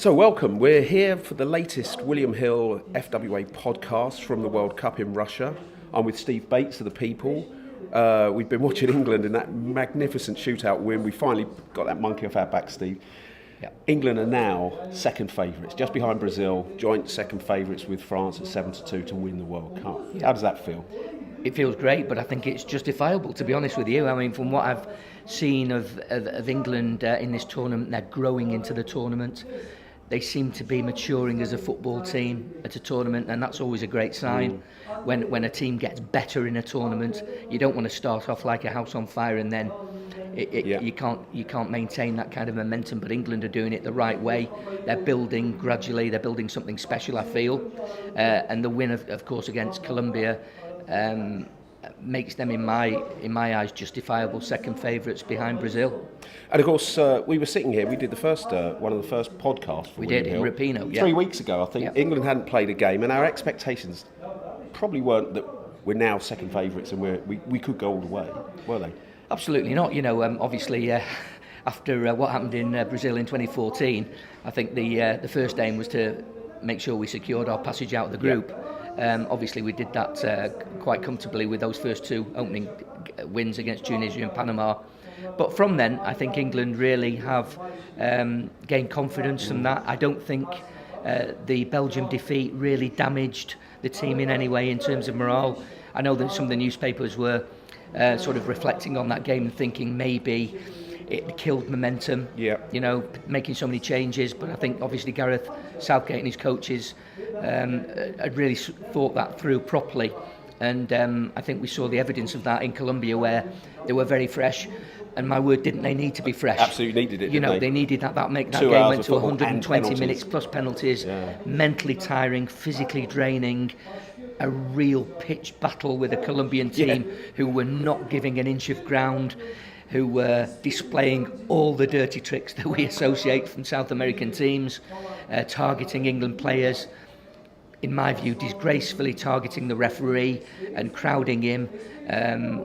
So welcome, we're here for the latest William Hill FWA podcast from the World Cup in Russia. I'm with Steve Bates of The People. We've been watching England in that magnificent shootout win. We finally got that monkey off our back, Steve. Yep. England are now second favourites, just behind Brazil, joint second favourites with France at 7-2 to win the World Cup. Yep. How does that feel? It feels great, but I think it's justifiable, to be honest with you. I mean, from what I've seen of England in this tournament, they're growing into the tournament. They seem to be maturing as a football team at a tournament, and that's always a great sign. When a team gets better in a tournament, you don't want to start off like a house on fire and then you can't maintain that kind of momentum. But England are doing it the right way. They're building gradually. They're building something special, I feel. And the win, of course, against Colombia makes them, in my eyes, justifiable second favourites behind Brazil. And of course, we were sitting here. We did the first one of the first podcasts. For we William did Hill. in Rapino. 3 weeks ago, I think. Yep. England hadn't played a game, and our expectations probably weren't that we're now second favourites and we could go all the way, were they? Absolutely not. You know, obviously. After what happened in Brazil in 2014, I think the first aim was to make sure we secured our passage out of the group. Yep. Obviously, we did that quite comfortably with those first two opening wins against Tunisia and Panama. But from then, I think England really have gained confidence from that. I don't think the Belgium defeat really damaged the team in any way in terms of morale. I know that some of the newspapers were sort of reflecting on that game and thinking maybe it killed momentum, you know, making so many changes. But I think obviously Gareth Southgate and his coaches had really thought that through properly. And I think we saw the evidence of that in Colombia, where they were very fresh. And my word, didn't they need to be fresh? Absolutely needed it. You know, they needed that. That make that 2 game hours went to 120 minutes plus penalties. Yeah. Mentally tiring, physically draining. A real pitch battle with a Colombian team who were not giving an inch of ground, who were displaying all the dirty tricks that we associate from South American teams, targeting England players. In my view, disgracefully targeting the referee and crowding him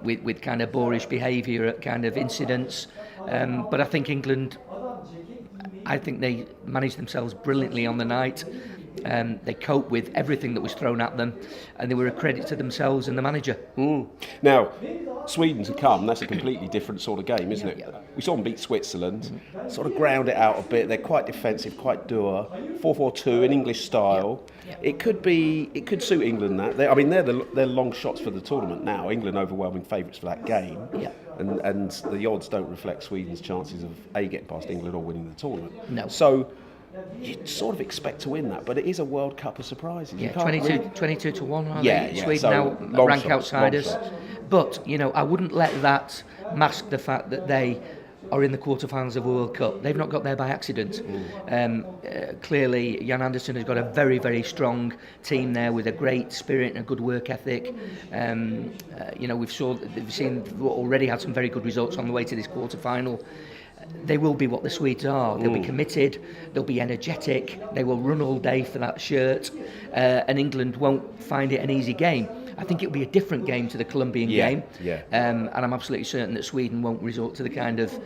with kind of boorish behaviour at kind of incidents. But I think England, they managed themselves brilliantly on the night. They coped with everything that was thrown at them, and they were a credit to themselves and the manager. Now, Sweden to come, that's a completely different sort of game, isn't it? We saw them beat Switzerland, sort of ground it out a bit. They're quite defensive, quite dour. 4-4-2 in English style. It could suit England that. They're long shots for the tournament now. England overwhelming favourites for that game. And the odds don't reflect Sweden's chances of getting past England or winning the tournament. No. So you sort of expect to win that, but it is a World Cup of surprises. 22 to 1, aren't they? Sweden so now rank outsiders. But, you know, I wouldn't let that mask the fact that they are in the quarterfinals of the World Cup. They've not got there by accident. Clearly, Jan Andersson has got a very, very strong team there with a great spirit and a good work ethic. You know, we've seen already had some very good results on the way to this quarterfinal. They will be what the Swedes are. They'll be committed, they'll be energetic, they will run all day for that shirt, and England won't find it an easy game. I think it'll be a different game to the Colombian game, and I'm absolutely certain that Sweden won't resort to the kind of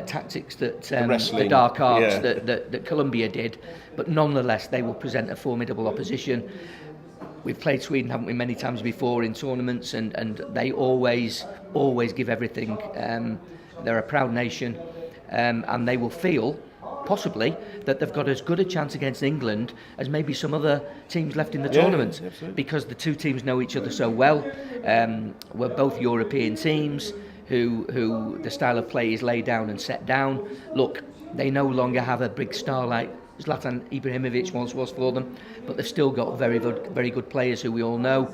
tactics that the dark arts that Colombia did, but nonetheless they will present a formidable opposition. We've played Sweden, haven't we, many times before in tournaments, and they always give everything. They're a proud nation, and they will feel, possibly, that they've got as good a chance against England as maybe some other teams left in the tournament, because the two teams know each other so well. We're both European teams who the style of play is laid down and set down. Look, they no longer have a big star like Zlatan Ibrahimovic once was for them, but they've still got very good players who we all know.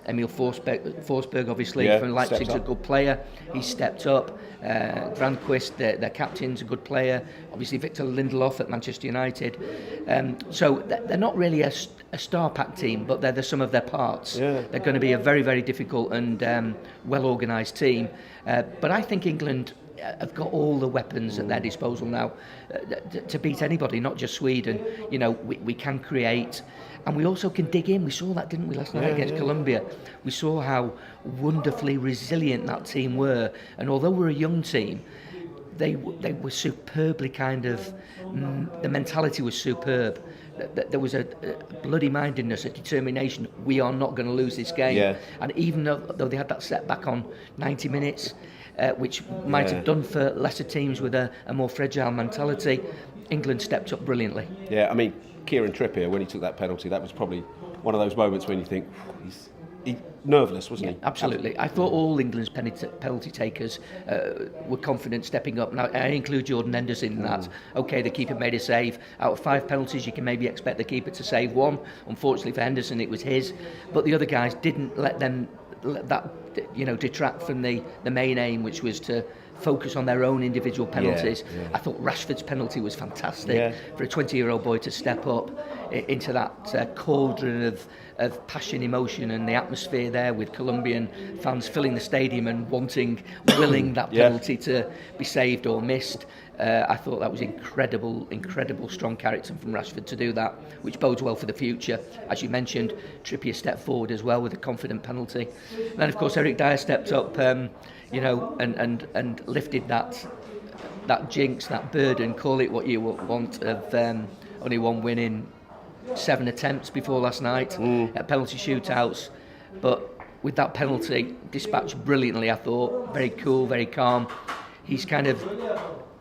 Emil Forsberg obviously from Leipzig's a good player. He's stepped up. Grandquist, their captain's a good player. Obviously Victor Lindelof at Manchester United. So they're not really a star-packed team, but they're the sum of their parts. They're going to be a very, very difficult and well-organised team. But I think England have got all the weapons at their disposal now to beat anybody, not just Sweden. You know, we can create, and we also can dig in. We saw that, didn't we, last night against Colombia? We saw how wonderfully resilient that team were, and although we're a young team, they were superbly kind of, the mentality was superb. There was a bloody mindedness, a determination. We are not going to lose this game. Yeah. And even though they had that setback on 90 minutes, which might have done for lesser teams with a more fragile mentality, England stepped up brilliantly. Yeah, I mean, Kieran Trippier, when he took that penalty, that was probably one of those moments when you think, he's nerveless, wasn't he? Absolutely. I thought all England's penalty takers were confident stepping up. Now, I include Jordan Henderson in that. OK, the keeper made a save. Out of 5 penalties, you can maybe expect the keeper to save 1. Unfortunately for Henderson, it was his. But the other guys didn't let that detract from the main aim, which was to focus on their own individual penalties. I thought Rashford's penalty was fantastic for a 20-year-old boy to step up into that cauldron of passion, emotion, and the atmosphere there with Colombian fans filling the stadium and willing that penalty to be saved or missed. I thought that was incredible strong character from Rashford to do that, which bodes well for the future. As you mentioned, Trippier stepped forward as well with a confident penalty. And then, of course, Eric Dyer stepped up, and lifted that jinx, that burden, call it what you want, of only one win in 7 attempts before last night at penalty shootouts. But with that penalty dispatched brilliantly, I thought, very cool, very calm. He's kind of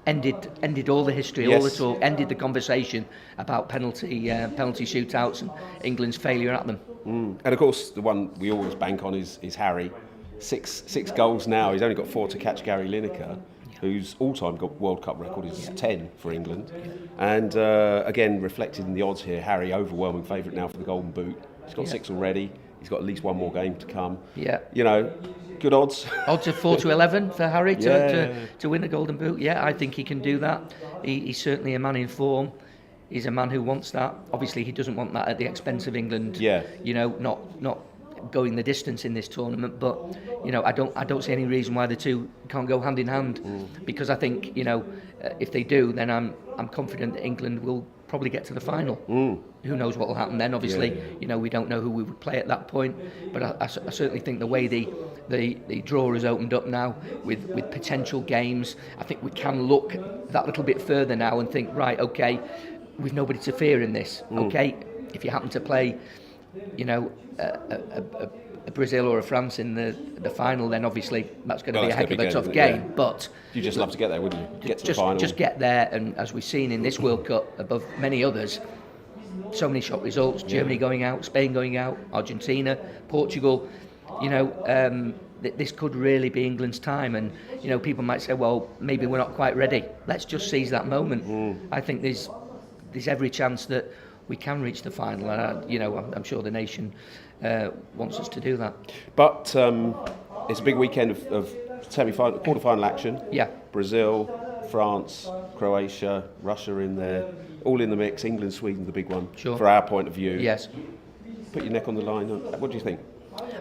ended all the history, all the talk, ended the conversation about penalty shootouts and England's failure at them. And of course, the one we always bank on is Harry. Six goals now. He's only got 4 to catch Gary Lineker, whose all-time World Cup record is 10 for England. And again, reflected in the odds here, Harry overwhelming favourite now for the Golden Boot. He's got 6 already. He's got at least one more game to come. Yeah, good odds. Odds of 4-11 for Harry to win the Golden Boot. Yeah, I think he can do that. He's certainly a man in form. He's a man who wants that. Obviously, he doesn't want that at the expense of England. Yeah. Not going the distance in this tournament, but I don't see any reason why the two can't go hand in hand, because I think if they do, then I'm confident that England will probably get to the final. Who knows what will happen then? Obviously, we don't know who we would play at that point, but I certainly think the way the draw is opened up now with potential games, I think we can look that little bit further now and think, right, okay, we've nobody to fear in this. Okay, if you happen to play a Brazil or a France in the final, then obviously that's going to be a heck of a tough game. Yeah. But you just love to get there, wouldn't you? Get to the final. Just get there, and as we've seen in this World Cup, above many others, so many shock results. Germany going out, Spain going out, Argentina, Portugal. This could really be England's time, and people might say, well, maybe we're not quite ready. Let's just seize that moment. I think there's every chance that we can reach the final, and I'm sure the nation wants us to do that. But it's a big weekend of semi-final, quarter-final action. Yeah. Brazil, France, Croatia, Russia in there, all in the mix. England, Sweden, the big one. Sure. For our point of view. Yes. Put your neck on the line. What do you think?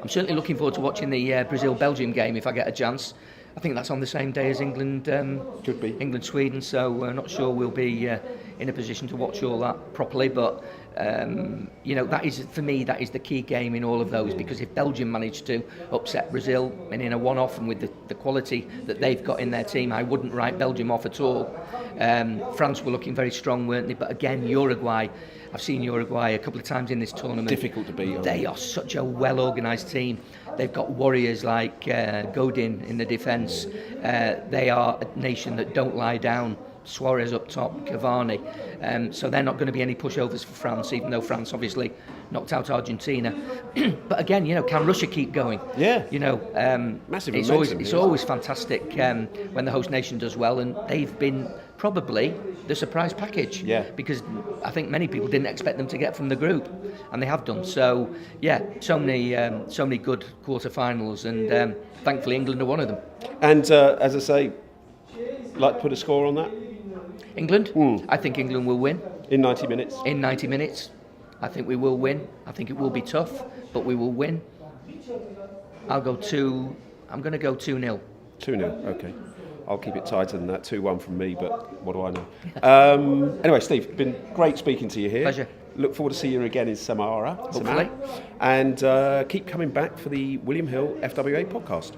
I'm certainly looking forward to watching the Brazil-Belgium game if I get a chance. I think that's on the same day as England. Could be. England-Sweden, so not sure we'll be in a position to watch all that properly, but that is, for me, that is the key game in all of those, because if Belgium managed to upset Brazil and in a one-off and with the quality that they've got in their team, I wouldn't write Belgium off at all. France were looking very strong, weren't they? But again, Uruguay, I've seen Uruguay a couple of times in this tournament. Difficult to beat. They are such a well-organised team. They've got warriors like Godin in the defence. They are a nation that don't lie down. Suarez up top, Cavani. So they're not going to be any pushovers for France, even though France obviously knocked out Argentina. But again, can Russia keep going? Yeah. Massive. It's always fantastic when the host nation does well, and they've been probably the surprise package. Yeah. Because I think many people didn't expect them to get from the group, and they have done. So yeah, so many good quarter-finals, and thankfully England are one of them. And as I say, like to put a score on that? England? I think England will win. In 90 minutes? In 90 minutes. I think we will win. I think it will be tough, but we will win. I'm going to go 2-0. 2-0, okay. I'll keep it tighter than that. 2-1 from me, but what do I know? Anyway, Steve, been great speaking to you here. Pleasure. Look forward to seeing you again in Samara. Hopefully. And keep coming back for the William Hill FWA podcast.